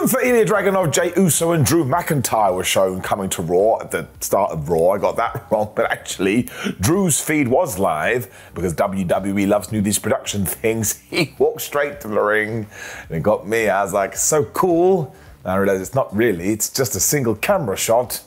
Gunther, Ilja, Dragunov, Jey Uso and Drew McIntyre were shown coming to Raw at the start of Raw. I got that wrong, but actually, Drew's feed was live because WWE loves to do these production things. He walked straight to the ring and it got me. I was like, so cool. And I realized it's not really, it's just a single camera shot.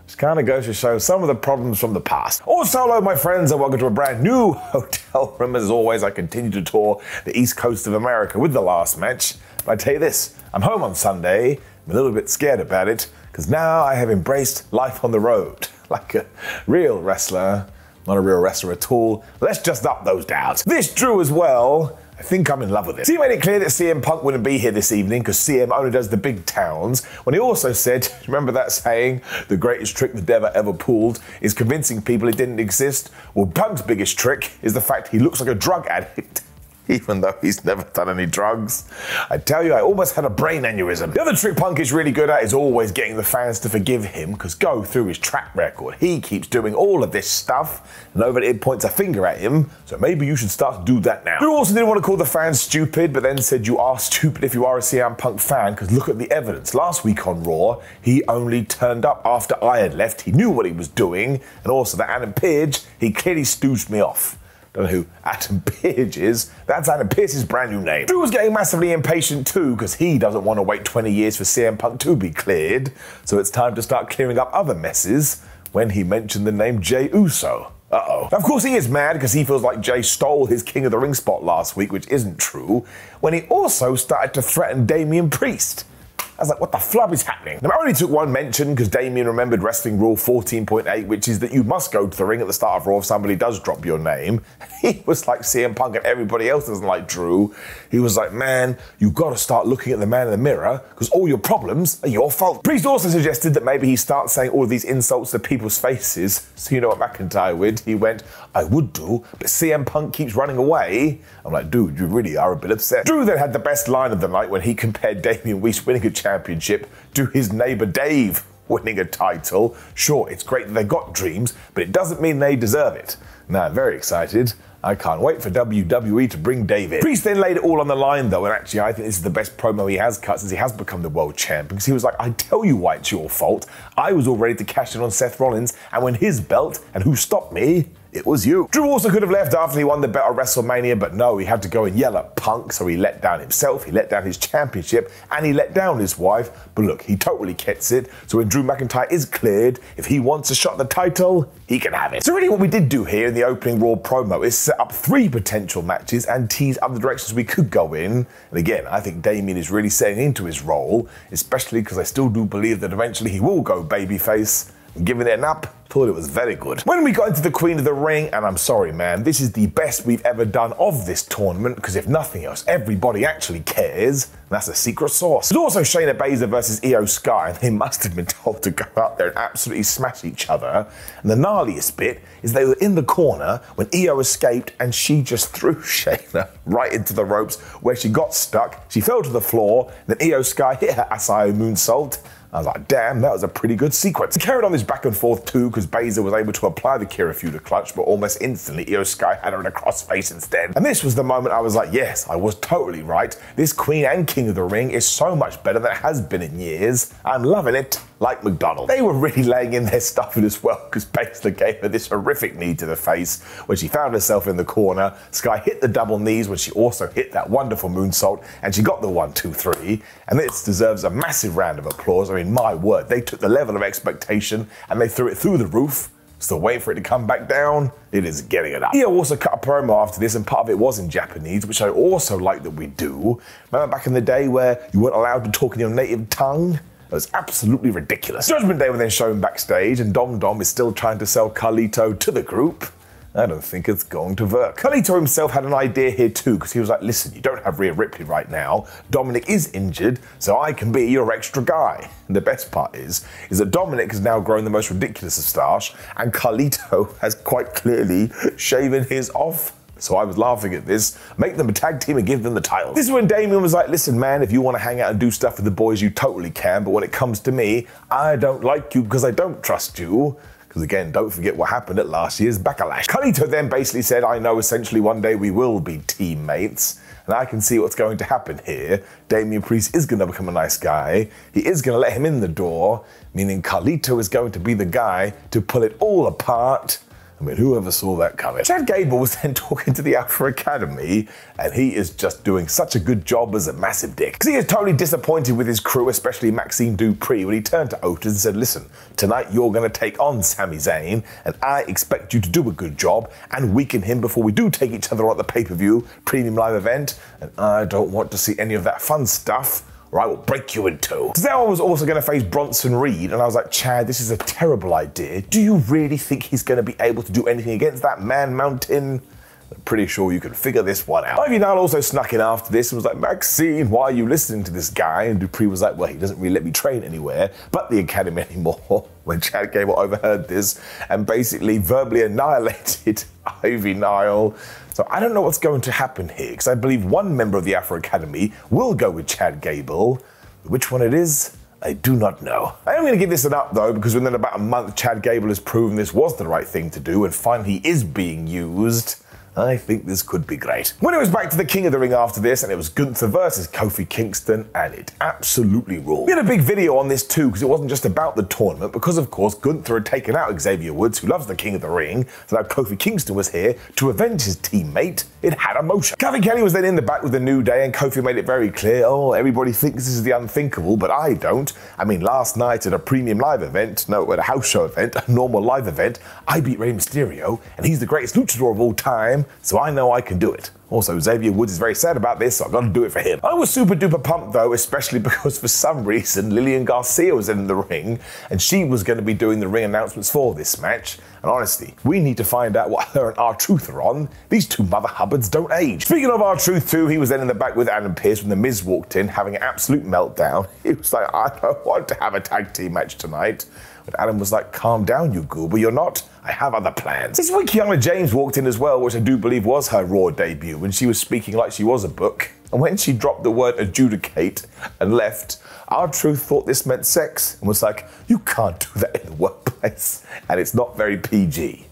Which kind of goes to show some of the problems from the past. Also, hello my friends and welcome to a brand new hotel room. As always, I continue to tour the East Coast of America with the last match. But I tell you this, I'm home on Sunday. I'm a little bit scared about it because now I have embraced life on the road. Like a real wrestler, not a real wrestler at all. Let's just up those doubts. This Drew as well. I think I'm in love with it. He made it clear that CM Punk wouldn't be here this evening because CM only does the big towns, when he also said, remember that saying, the greatest trick the devil ever pulled is convincing people it didn't exist? Well, Punk's biggest trick is the fact he looks like a drug addict. Even though he's never done any drugs. I tell you, I almost had a brain aneurysm. The other trick Punk is really good at is always getting the fans to forgive him, because go through his track record. He keeps doing all of this stuff, and nobody it points a finger at him, so maybe you should start to do that now. Drew also didn't want to call the fans stupid, but then said you are stupid if you are a CM Punk fan, because look at the evidence. Last week on Raw, he only turned up after I had left. He knew what he was doing, and also that Adam Page, he clearly stooged me off. Don't know who Adam Pearce is. That's Adam Pearce's brand new name. Drew was getting massively impatient too because he doesn't want to wait 20 years for CM Punk to be cleared. So it's time to start clearing up other messes when he mentioned the name Jey Uso. Uh-oh. Of course he is mad because he feels like Jey stole his King of the Ring spot last week, which isn't true, when he also started to threaten Damian Priest. I was like, what the flub is happening? Now, I only took one mention because Damian remembered wrestling rule 14.8, which is that you must go to the ring at the start of Raw if somebody does drop your name. He was like CM Punk and everybody else doesn't like Drew. He was like, man, you got to start looking at the man in the mirror because all your problems are your fault. Priest also suggested that maybe he starts saying all of these insults to people's faces. So you know what McIntyre would? He went, I would do, but CM Punk keeps running away. I'm like, dude, you really are a bit upset. Drew then had the best line of the night when he compared Damian Priest winning a championship to his neighbor Dave winning a title. Sure, it's great that they got dreams, but it doesn't mean they deserve it. Now, I'm very excited. I can't wait for WWE to bring Dave in. Priest then laid it all on the line though, and actually I think this is the best promo he has cut since he has become the world champ, because he was like, I tell you why it's your fault. I was all ready to cash in on Seth Rollins and win his belt, and who stopped me? It was you. Drew also could have left after he won the belt at WrestleMania, but no, he had to go and yell at Punk, so he let down himself, he let down his championship, and he let down his wife. But look, he totally gets it, so when Drew McIntyre is cleared, if he wants a shot at the title, he can have it. So really what we did do here in the opening Raw promo is set up 3 potential matches and tease other directions we could go in. And again, I think Damian is really setting into his role, especially because I still do believe that eventually he will go babyface. Giving it an up, thought it was very good. When we got into the Queen of the Ring, and I'm sorry man, this is the best we've ever done of this tournament, because if nothing else, everybody actually cares, and that's a secret sauce. There's also Shayna Baszler versus Io Sky, and they must have been told to go out there and absolutely smash each other. And the gnarliest bit is they were in the corner when Io escaped and she just threw Shayna right into the ropes where she got stuck, she fell to the floor, then Io Sky hit her Asai moonsault. I was like, damn, that was a pretty good sequence. We carried on this back and forth too, because Baszler was able to apply the Kira Fuda clutch, but almost instantly Io Sky had her in a crossface instead. And this was the moment I was like, yes, I was totally right. This Queen and King of the Ring is so much better than it has been in years. I'm loving it. Like McDonald's. They were really laying in their stuff as well, because Baszler gave her this horrific knee to the face when she found herself in the corner. Sky hit the double knees when she also hit that wonderful moonsault, and she got the 1, 2, 3. And this deserves a massive round of applause. I mean, my word, they took the level of expectation and they threw it through the roof. Still waiting for it to come back down. It is getting it up. Io also cut a promo after this, and part of it was in Japanese, which I also like that we do. Remember back in the day where you weren't allowed to talk in your native tongue? It was absolutely ridiculous. Judgment Day were then shown backstage, and Dom Dom is still trying to sell Carlito to the group. I don't think it's going to work. Carlito himself had an idea here too, because he was like, listen, you don't have Rhea Ripley right now. Dominic is injured, so I can be your extra guy. And the best part is that Dominic has now grown the most ridiculous moustache, and Carlito has quite clearly shaven his off. So I was laughing at this. Make them a tag team and give them the title. This is when Damian was like, listen man, if you want to hang out and do stuff with the boys, you totally can. But when it comes to me, I don't like you because I don't trust you. Because again, don't forget what happened at last year's Backlash. Carlito then basically said, I know essentially one day we will be teammates. And and I can see what's going to happen here. Damian Priest is going to become a nice guy. He is going to let him in the door, meaning Carlito is going to be the guy to pull it all apart. I mean, whoever saw that coming? Chad Gable was then talking to the Alpha Academy, and he is just doing such a good job as a massive dick. Because he is totally disappointed with his crew, especially Maxine Dupree, when he turned to Otis and said, listen, tonight you're going to take on Sami Zayn, and I expect you to do a good job and weaken him before we do take each other on the pay-per-view premium live event, and I don't want to see any of that fun stuff, or I will break you in two. Tozawa was also going to face Bronson Reed, and I was like, Chad, this is a terrible idea. Do you really think he's going to be able to do anything against that man mountain? I'm pretty sure you can figure this one out. Ivy Nile also snuck in after this and was like, Maxine, why are you listening to this guy? And Dupree was like, well, he doesn't really let me train anywhere but the academy anymore. When Chad Gable overheard this and basically verbally annihilated Ivy Nile. So I don't know what's going to happen here, because I believe one member of the Afro Academy will go with Chad Gable. Which one it is, I do not know. I am going to give this an up though, because within about a month, Chad Gable has proven this was the right thing to do, and finally he is being used. I think this could be great. When it was back to the King of the Ring after this, and it was Gunther versus Kofi Kingston, and it absolutely ruled. We had a big video on this too, because it wasn't just about the tournament, because of course Gunther had taken out Xavier Woods, who loves the King of the Ring, so now Kofi Kingston was here to avenge his teammate. It had emotion. Kathy Kelly was then in the back with the New Day, and Kofi made it very clear, oh, everybody thinks this is the unthinkable, but I don't. I mean, last night at a premium live event, no, at a house show event, a normal live event, I beat Rey Mysterio, and he's the greatest luchador of all time, so I know I can do it. Also, Xavier Woods is very sad about this, so I've got to do it for him. I was super duper pumped though, especially because for some reason Lillian Garcia was in the ring, and she was going to be doing the ring announcements for this match. And honestly, we need to find out what her and R-Truth are on. These two mother hubbards don't age. Speaking of R-Truth too, he was then in the back with Adam Pearce when The Miz walked in, having an absolute meltdown. He was like, I don't want to have a tag team match tonight. But Adam was like, calm down, you goober, you're not. I have other plans. This week, Kiana James walked in as well, which I do believe was her Raw debut, when she was speaking like she was a book. And when she dropped the word adjudicate and left, R-Truth thought this meant sex and was like, you can't do that in the workplace. And it's not very PG.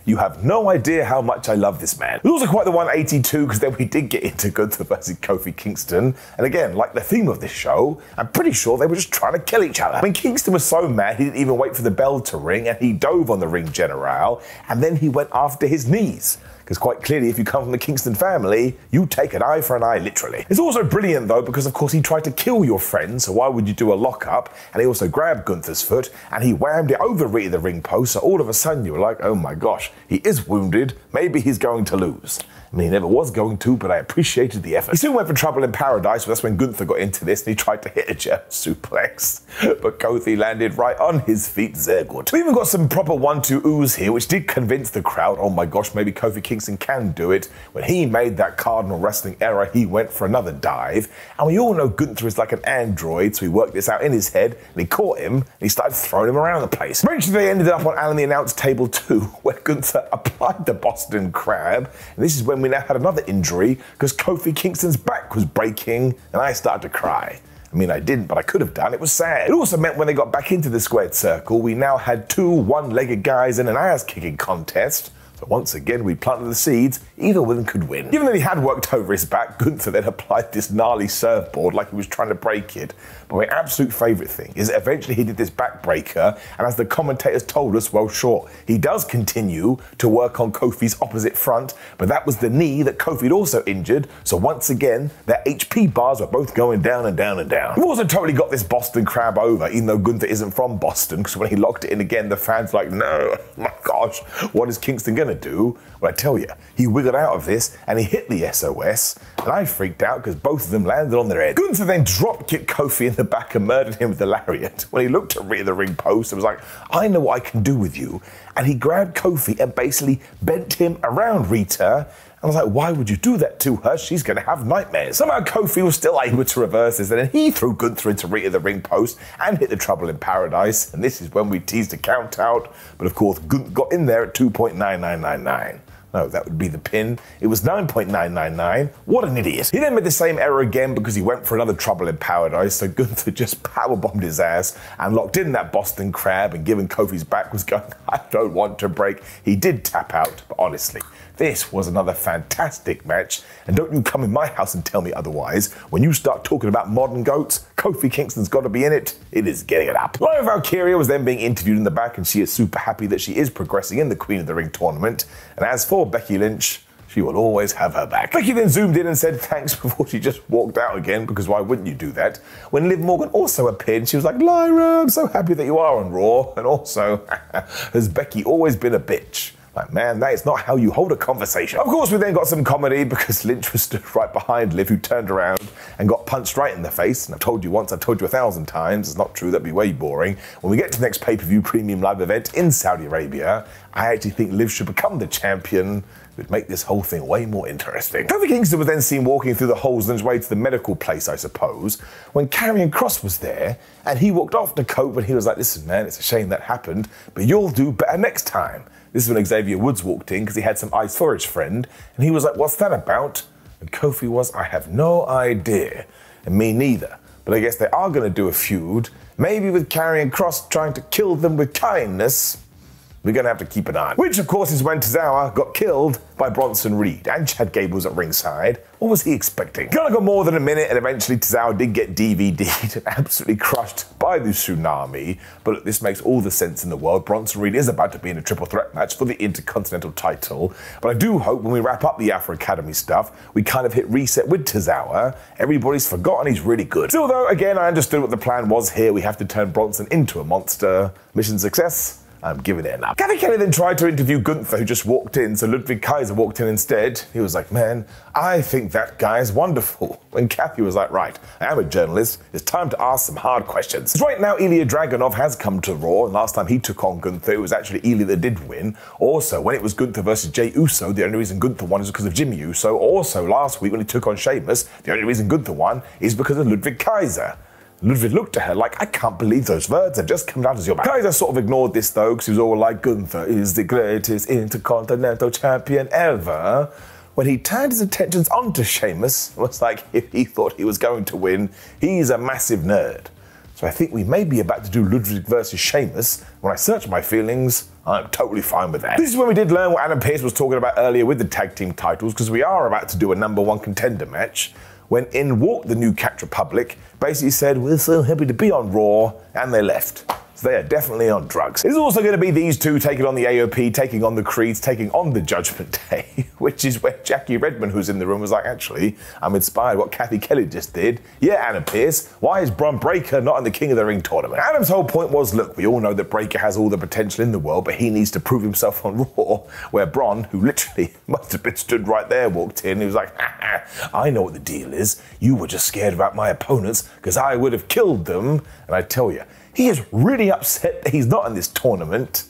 You have no idea how much I love this man. It was also quite the 182, because then we did get into Gunther versus Kofi Kingston. And again, like the theme of this show, I'm pretty sure they were just trying to kill each other. I mean, Kingston was so mad he didn't even wait for the bell to ring, and he dove on the ring general, and then he went after his knees. Because quite clearly, if you come from the Kingston family, you take an eye for an eye, literally. It's also brilliant though, because of course he tried to kill your friend, so why would you do a lockup? And he also grabbed Gunther's foot, and he whammed it over Rita the ring post, so all of a sudden you were like, oh my gosh, he is wounded, maybe he's going to lose. I mean, he never was going to, but I appreciated the effort. He soon went for trouble in paradise, but that's when Gunther got into this and he tried to hit a German suplex. But Kofi landed right on his feet, sehr good. We even got some proper 1-2-oohs here, which did convince the crowd, oh my gosh, maybe Kofi Kingston can do it. When he made that Cardinal Wrestling error, he went for another dive. And we all know Gunther is like an android, so he worked this out in his head, and he caught him, and he started throwing him around the place. Eventually they ended up on Alan the announce table too, where Gunther applied the Boston Crab, and this is when we now had another injury, because Kofi Kingston's back was breaking, and I started to cry. I mean, I didn't, but I could have done. It was sad. It also meant when they got back into the squared circle, we now had two one-legged guys in an ass-kicking contest. So once again, we planted the seeds, either one could win. Given that he had worked over his back, Gunther then applied this gnarly surfboard like he was trying to break it. But my absolute favourite thing is that eventually he did this backbreaker, and as the commentators told us, well, sure, he does continue to work on Kofi's opposite front, but that was the knee that Kofi had also injured, so once again, their HP bars were both going down and down and down. We've also totally got this Boston Crab over, even though Gunther isn't from Boston, because when he locked it in again, the fans were like, no, my gosh, what is Kingston gonna do? Well, I tell you, he wiggled out of this and he hit the SOS, and I freaked out because both of them landed on their head. Gunther then drop-kicked Kofi in the back and murdered him with the lariat. When he looked at Rhea the ring post and was like, I know what I can do with you, and he grabbed Kofi and basically bent him around Rita. I was like, why would you do that to her? She's going to have nightmares. Somehow Kofi was still able to reverse this, and then he threw Gunther into Rita the ring post and hit the Trouble in Paradise, and this is when we teased a count out, but of course Gunther got in there at 2.9999. No, that would be the pin. It was 9.999. What an idiot. He then made the same error again because he went for another Trouble in Paradise, so Gunther just powerbombed his ass and locked in that Boston Crab, and given Kofi's back was going, I don't want to break, he did tap out, but honestly, This was another fantastic match, and don't you come in my house and tell me otherwise. When you start talking about modern GOATs, Kofi Kingston's got to be in it. It is getting it up. Lyra Valkyria was then being interviewed in the back, and she is super happy that she is progressing in the Queen of the Ring tournament. And as for Becky Lynch, she will always have her back. Becky then zoomed in and said thanks before she just walked out again, because why wouldn't you do that? When Liv Morgan also appeared, she was like, Lyra, I'm so happy that you are on Raw. And also, has Becky always been a bitch? Like, man, that is not how you hold a conversation. Of course, we then got some comedy because Lynch was stood right behind Liv, who turned around and got punched right in the face. And I've told you once, I've told you 1,000 times, it's not true, that'd be way boring. When we get to the next pay-per-view premium live event in Saudi Arabia, I actually think Liv should become the champion. It would make this whole thing way more interesting. Kofi Kingston was then seen walking through the halls on his way to the medical place, I suppose, when Karrion Kross was there, and he walked off to Cope and he was like, listen, man, it's a shame that happened, but you'll do better next time. This is when Xavier Woods walked in because he had some ice for his friend, and he was like, what's that about? And Kofi was, I have no idea. And me neither. But I guess they are going to do a feud, maybe with Karrion Kross trying to kill them with kindness. We're going to have to keep an eye on. Which, of course, is when Tozawa got killed by Bronson Reed, and Chad Gable was at ringside. What was he expecting? Gonna go more than a minute, and eventually Tozawa did get DVD'd and absolutely crushed by the tsunami. But look, this makes all the sense in the world. Bronson Reed is about to be in a triple threat match for the Intercontinental title. But I do hope when we wrap up the Afro Academy stuff, we kind of hit reset with Tozawa. Everybody's forgotten he's really good. Still though, again, I understood what the plan was here. We have to turn Bronson into a monster. Mission success. I'm giving it enough. Kathy Kelly then tried to interview Gunther, who just walked in, so Ludwig Kaiser walked in instead. He was like, man, I think that guy is wonderful. When Kathy was like, right, I am a journalist, it's time to ask some hard questions. Because right now, Ilja Dragunov has come to Raw, and last time he took on Gunther, it was actually Ilja that did win. Also, when it was Gunther versus Jey Uso, the only reason Gunther won is because of Jimmy Uso. Also, last week when he took on Sheamus, the only reason Gunther won is because of Ludwig Kaiser. Ludwig looked at her like, I can't believe those words have just come out as your mouth. Kaiser sort of ignored this though, because he was all like, Gunther is the greatest intercontinental champion ever. When he turned his attentions onto Sheamus, it was like, if he thought he was going to win, he's a massive nerd. So I think we may be about to do Ludwig versus Sheamus. When I search my feelings, I'm totally fine with that. This is when we did learn what Adam Pearce was talking about earlier with the tag team titles, because we are about to do a #1 contender match. When in walked the new Cat Republic, basically said, we're so happy to be on Raw, and they left. So they are definitely on drugs. It's also going to be these two taking on the AOP, taking on the Creeds, taking on the Judgment Day, which is where Jackie Redmond, who's in the room, was like, actually, I'm inspired what Kathy Kelly just did. Yeah, Adam Pearce, why is Bron Breakker not in the King of the Ring tournament? Adam's whole point was, look, we all know that Breakker has all the potential in the world, but he needs to prove himself on Raw, where Bron, who literally must have been stood right there, walked in, he was like, I know what the deal is. You were just scared about my opponents, because I would have killed them. And I tell you, he is really upset that he's not in this tournament.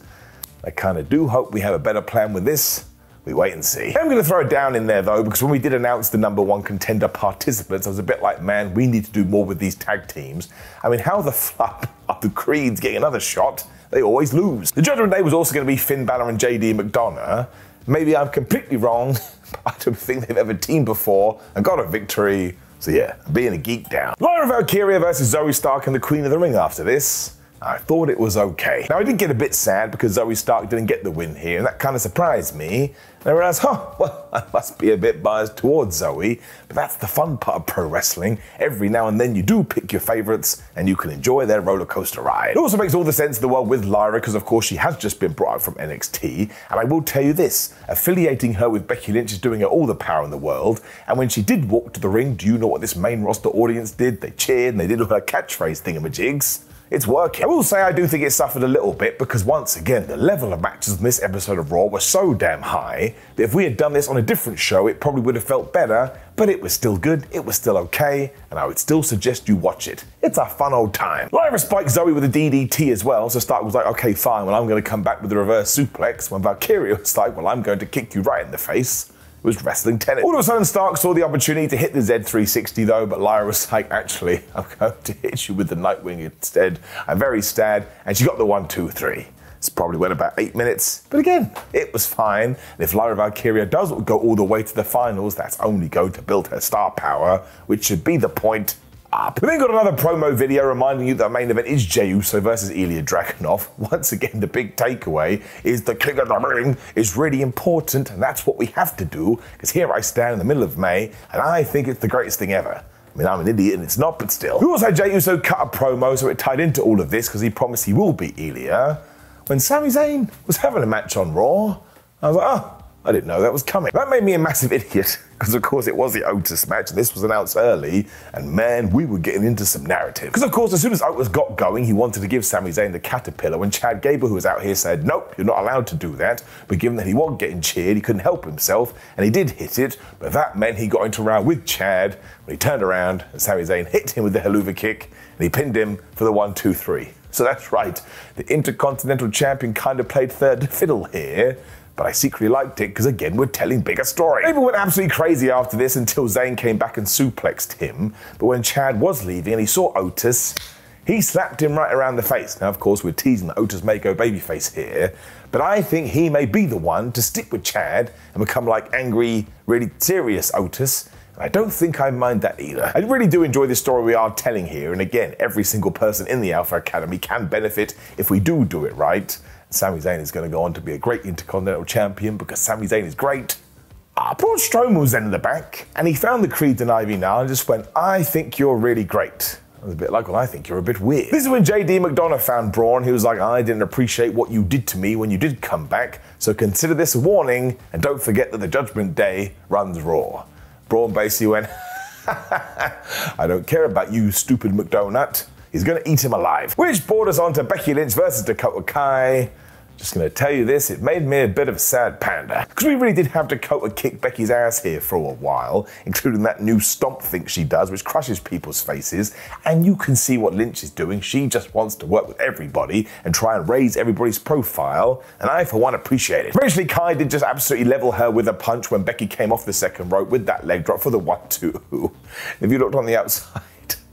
I kind of do hope we have a better plan with this. We wait and see. I'm going to throw it down in there though, because when we did announce the #1 contender participants, I was a bit like, man, we need to do more with these tag teams. I mean, how the flop are the Creeds getting another shot? They always lose. The Judgment Day was also going to be Finn Balor and JD McDonough. Maybe I'm completely wrong, but I don't think they've ever teamed before and got a victory. So yeah, being a geek down. Lyra Valkyria versus Zoey Stark and the Queen of the Ring after this. I thought it was okay. Now I did get a bit sad because Zoey Stark didn't get the win here, and that kind of surprised me. And I realized, well, I must be a bit biased towards Zoey, but that's the fun part of pro wrestling. Every now and then you do pick your favorites, and you can enjoy their roller coaster ride. It also makes all the sense in the world with Lyra, because of course she has just been brought up from NXT, and I will tell you this, affiliating her with Becky Lynch is doing her all the power in the world, and when she did walk to the ring, do you know what this main roster audience did? They cheered, and they did all her catchphrase thingamajigs. It's working. I will say I do think it suffered a little bit because once again, the level of matches in this episode of Raw was so damn high that if we had done this on a different show, it probably would have felt better, but it was still good, it was still okay, and I would still suggest you watch it. It's a fun old time. Lyra spiked Zoey with a DDT as well, so Stark was like, okay, fine, well, I'm going to come back with a reverse suplex, when Valkyria was like, well, I'm going to kick you right in the face. It was wrestling tennis. All of a sudden, Stark saw the opportunity to hit the Z360 though, but Lyra was like, actually, I'm going to hit you with the Nightwing instead. I'm very sad, and she got the 1, 2, 3. This probably went about 8 minutes, but again, it was fine. And if Lyra Valkyria does go all the way to the finals, that's only going to build her star power, which should be the point up. We then got another promo video reminding you that the main event is Jey Uso versus Ilja Dragunov. Once again, the big takeaway is the king of the ring is really important, and that's what we have to do, because here I stand in the middle of May, and I think it's the greatest thing ever. I mean, I'm an idiot and it's not, but still. We also had Jey Uso cut a promo, so it tied into all of this, because he promised he will beat Ilja. When Sami Zayn was having a match on Raw, I was like, oh, I didn't know that was coming. That made me a massive idiot, because of course it was the Otis match, and this was announced early, and man, we were getting into some narrative. Because of course, as soon as Otis got going, he wanted to give Sami Zayn the caterpillar, when Chad Gable, who was out here, said, nope, you're not allowed to do that. But given that he wasn't getting cheered, he couldn't help himself, and he did hit it, but that meant he got into a row with Chad, when he turned around, and Sami Zayn hit him with the haluva kick, and he pinned him for the 1, 2, 3. So that's right, the Intercontinental Champion kind of played third fiddle here, but I secretly liked it because, again, we're telling bigger story. People went absolutely crazy after this until Zayn came back and suplexed him, but when Chad was leaving and he saw Otis, he slapped him right around the face. Now, of course, we're teasing that Otis may go babyface here, but I think he may be the one to stick with Chad and become like angry, really serious Otis. I don't think I mind that either. I really do enjoy the story we are telling here, and again, every single person in the Alpha Academy can benefit if we do it right. Sami Zayn is going to go on to be a great Intercontinental Champion because Sami Zayn is great. Braun Strowman was then in the back, and he found the Creed and Ivy now and just went, I think you're really great. It was a bit like, well, I think you're a bit weird. This is when JD McDonough found Braun. He was like, I didn't appreciate what you did to me when you did come back, so consider this a warning, and don't forget that the Judgment Day runs Raw. Braun basically went, I don't care about you, stupid McDonut. He's going to eat him alive. Which brought us on to Becky Lynch versus Dakota Kai. Just going to tell you this, it made me a bit of a sad panda. Because we really did have Dakota kick Becky's ass here for a while, including that new stomp thing she does, which crushes people's faces. And you can see what Lynch is doing. She just wants to work with everybody and try and raise everybody's profile. And I, for one, appreciate it. Eventually, Kai did just absolutely level her with a punch when Becky came off the second rope with that leg drop for the 1-2. If you looked on the outside,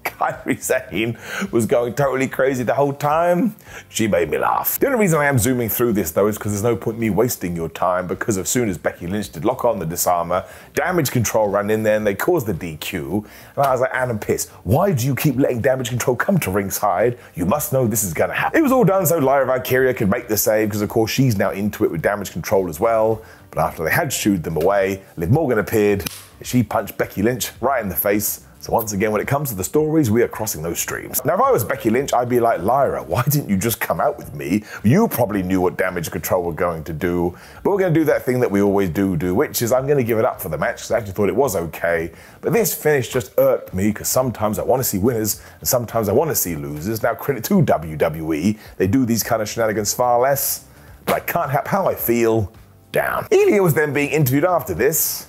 Kairi Sane was going totally crazy the whole time. She made me laugh. The only reason I am zooming through this though is because there's no point in me wasting your time, because as soon as Becky Lynch did lock on the disarmer, Damage Control ran in there and they caused the DQ. And I was like, Adam Piss, why do you keep letting Damage Control come to ringside? You must know this is going to happen. It was all done so Lyra Valkyria could make the save, because of course she's now into it with Damage Control as well. But after they had shooed them away, Liv Morgan appeared. She punched Becky Lynch right in the face. So once again, when it comes to the stories, we are crossing those streams. Now, if I was Becky Lynch, I'd be like, Lyra, why didn't you just come out with me? You probably knew what Damage Control were going to do, but we're going to do that thing that we always do, which is I'm going to give it up for the match, because I actually thought it was okay. But this finish just irked me, because sometimes I want to see winners, and sometimes I want to see losers. Now, credit to WWE, they do these kind of shenanigans far less, but I can't help how I feel. Down. Ilja was then being interviewed after this.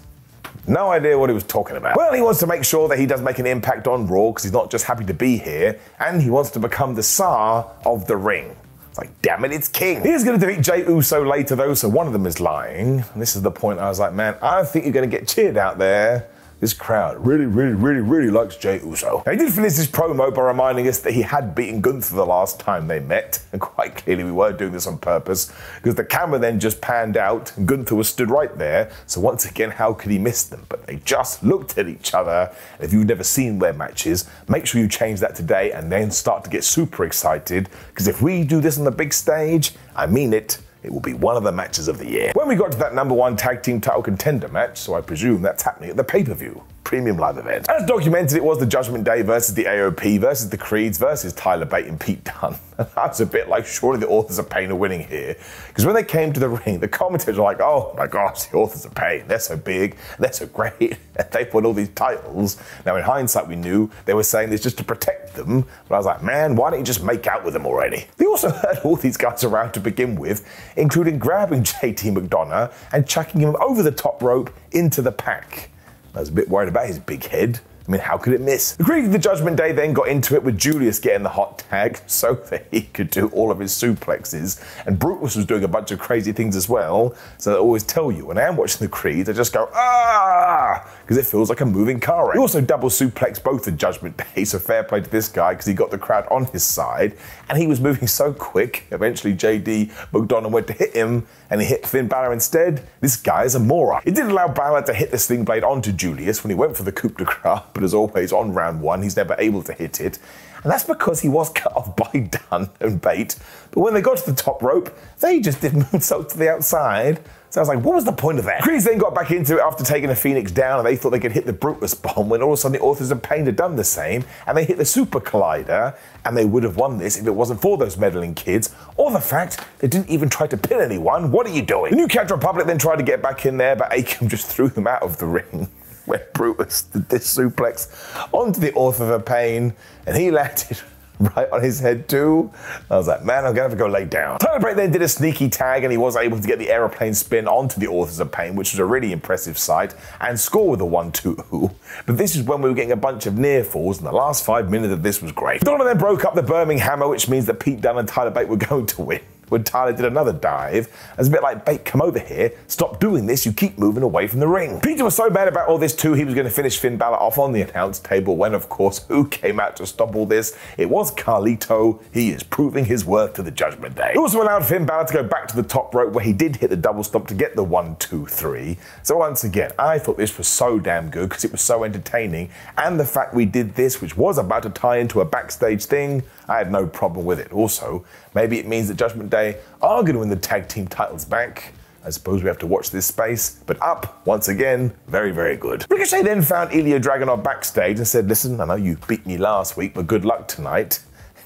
No idea what he was talking about. Well, he wants to make sure that he does make an impact on Raw, because he's not just happy to be here, and he wants to become the Tsar of the ring. It's like, damn it, it's King. He is going to defeat Jey Uso later though, so one of them is lying. And this is the point I was like, man, I don't think you're going to get cheered out there. This crowd really likes Jey Uso. Now, he did finish his promo by reminding us that he had beaten Gunther the last time they met, and quite clearly we were doing this on purpose, because the camera then just panned out and Gunther was stood right there, so once again, how could he miss them? But they just looked at each other. If you've never seen their matches, make sure you change that today and then start to get super excited, because if we do this on the big stage, I mean it, it will be one of the matches of the year. When we got to that #1 tag team title contender match, so I presume that's happening at the pay-per-view premium live event. As documented, it was the Judgment Day versus the AOP versus the Creeds versus Tyler Bate and Pete Dunne. I was a bit like, surely the Authors of Pain are winning here. Because when they came to the ring, the commentators were like, oh my gosh, the Authors of Pain, they're so big, they're so great, they've won all these titles. Now in hindsight, we knew they were saying this just to protect them, but I was like, man, why don't you just make out with them already? They also had all these guys around to begin with, including grabbing JT McDonough and chucking him over the top rope into the pack. I was a bit worried about his big head. I mean, how could it miss? The Creed of the Judgment Day then got into it with Julius getting the hot tag so that he could do all of his suplexes. And Brutus was doing a bunch of crazy things as well. So I always tell you, when I am watching the Creed, I just go, ah, because it feels like a moving car wreck. He also double suplexed both the Judgment Day, so fair play to this guy because he got the crowd on his side. And he was moving so quick, eventually JD McDonough went to hit him and he hit Finn Balor instead. This guy is a moron. He did allow Balor to hit the sling blade onto Julius when he went for the coup de grace, but as always, on round 1, he's never able to hit it. And that's because he was cut off by Dunn and Bate. But when they got to the top rope, they just did moonsault to the outside. So I was like, what was the point of that? Creeds then got back into it after taking the Phoenix down, and they thought they could hit the Brutus bomb when all of a sudden the Authors of Pain had done the same, and they hit the Super Collider, and they would have won this if it wasn't for those meddling kids, or the fact they didn't even try to pin anyone. What are you doing? The New Captain Republic then tried to get back in there, but Akam just threw them out of the ring when Brutus did this suplex onto the Author of Pain, and he landed right on his head too. I was like, man, I'm gonna have to go lay down. Tyler Bate then did a sneaky tag, and he was able to get the aeroplane spin onto the Authors of Pain, which was a really impressive sight, and score with a 1-2. But this is when we were getting a bunch of near falls, and the last 5 minutes of this was great. Donovan then broke up the Birminghammer, which means that Pete Dunne and Tyler Bate were going to win. When Tyler did another dive, it's a bit like, Bate, come over here, stop doing this, you keep moving away from the ring. Peter was so mad about all this too, he was going to finish Finn Balor off on the announce table when, of course, who came out to stop all this? It was Carlito. He is proving his worth to the Judgment Day. He also allowed Finn Balor to go back to the top rope where he did hit the double stomp to get the 1-2-3. So once again, I thought this was so damn good because it was so entertaining, and the fact we did this, which was about to tie into a backstage thing, I had no problem with it. Also, maybe it means that Judgment Day are going to win the tag team titles back. I suppose we have to watch this space, but up, once again, very, very good. Ricochet then found Ilja Dragunov backstage and said, listen, I know you beat me last week, but good luck tonight.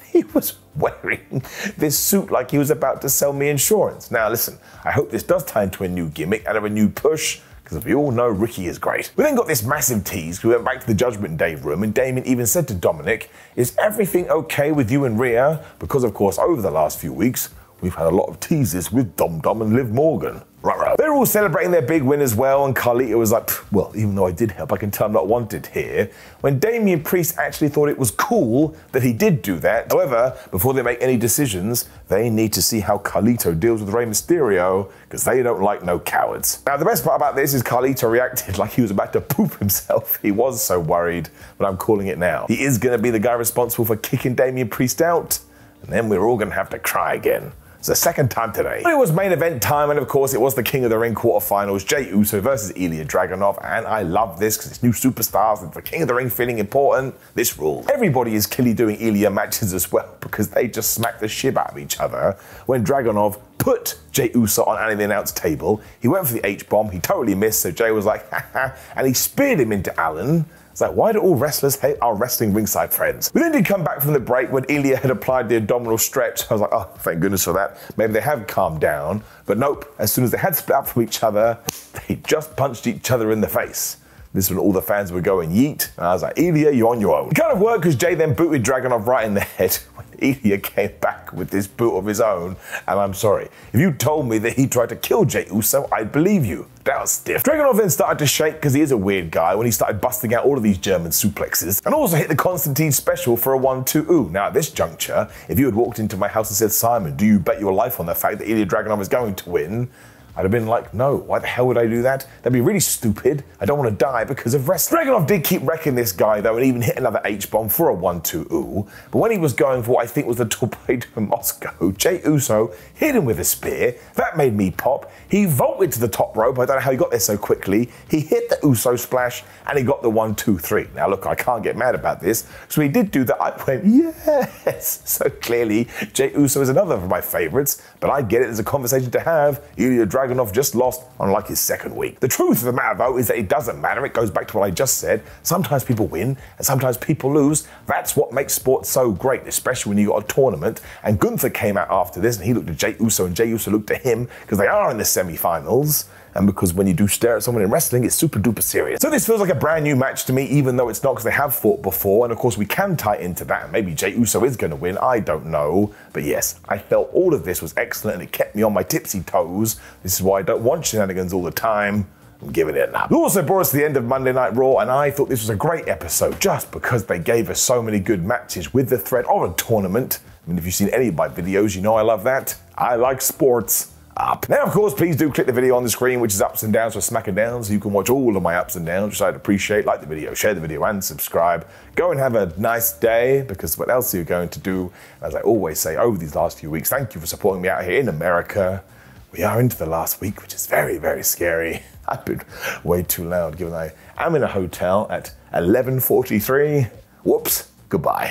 He was wearing this suit like he was about to sell me insurance. Now listen, I hope this does tie into a new gimmick and a new push, because we all know Ricky is great. We then got this massive tease. We went back to the Judgment Day room, and Damian even said to Dominic, is everything okay with you and Rhea? Because, of course, over the last few weeks, we've had a lot of teases with Dom Dom and Liv Morgan. Right. They're all celebrating their big win as well, and Carlito was like, well, even though I did help, I can tell I'm not wanted here. When Damian Priest actually thought it was cool that he did do that. However, before they make any decisions, they need to see how Carlito deals with Rey Mysterio, because they don't like no cowards. Now, the best part about this is Carlito reacted like he was about to poop himself. He was so worried, but I'm calling it now. He is going to be the guy responsible for kicking Damian Priest out, and then we're all going to have to cry again. It's the second time today. It was main event time, and of course it was the King of the Ring quarterfinals, Jey Uso versus Ilja Dragunov, and I love this because it's new superstars and for King of the Ring feeling important, this rules. Everybody is clearly doing Ilja matches as well because they just smacked the shit out of each other when Dragunov put Jey Uso on the announce table. He went for the H-bomb, he totally missed, so Jey was like, ha, and he speared him into Allen. It's like, why do all wrestlers hate our wrestling ringside friends? We then did come back from the break when Ilja had applied the abdominal stretch. I was like, oh, thank goodness for that. Maybe they have calmed down. But nope, as soon as they had split up from each other, they just punched each other in the face. This is when all the fans were going yeet. And I was like, Ilja, you're on your own. It kind of worked because Jey then booted Dragunov right in the head when Ilja came back with this boot of his own. And I'm sorry, if you told me that he tried to kill Jey Uso, I'd believe you. That was stiff. Dragunov then started to shake because he is a weird guy when he started busting out all of these German suplexes and also hit the Constantine special for a 1-2. Now at this juncture, if you had walked into my house and said, Simon, do you bet your life on the fact that Ilja Dragunov is going to win? I'd have been like, no, why the hell would I do that? That'd be really stupid. I don't want to die because of wrestling. Dragunov did keep wrecking this guy though and even hit another H-bomb for a 1-2. But when he was going for what I think was the torpedo in Moscow, Jey Uso hit him with a spear. That made me pop. He vaulted to the top rope. I don't know how he got there so quickly. He hit the Uso splash and he got the 1-2-3. Now look, I can't get mad about this. So he did do that. I went, yes. So clearly, Jey Uso is another of my favorites, but I get it as a conversation to have. Ilja Dragunov just lost on like his second week. The truth of the matter though is that it doesn't matter. It goes back to what I just said. Sometimes people win and sometimes people lose. That's what makes sports so great, especially when you got a tournament. And Gunther came out after this and he looked at Jey Uso and Jey Uso looked at him because they are in the semi-finals. And because when you do stare at someone in wrestling, it's super duper serious. So this feels like a brand new match to me, even though it's not because they have fought before. And of course we can tie into that. And maybe Jey Uso is going to win. I don't know. But yes, I felt all of this was excellent and it kept me on my tipsy toes. This is why I don't want shenanigans all the time. I'm giving it an up. It also brought us to the end of Monday Night Raw, and I thought this was a great episode just because they gave us so many good matches with the threat of a tournament. I mean, if you've seen any of my videos, you know I love that. I like sports. Up. Now, of course, please do click the video on the screen, which is ups and downs for Smack and Down, so you can watch all of my ups and downs, which I'd appreciate. Like the video, share the video, and subscribe. Go and have a nice day, because what else are you going to do? As I always say over these last few weeks, thank you for supporting me out here in America. we are into the last week, which is very, very scary. I've been way too loud given I am in a hotel at 11:43. Whoops, goodbye.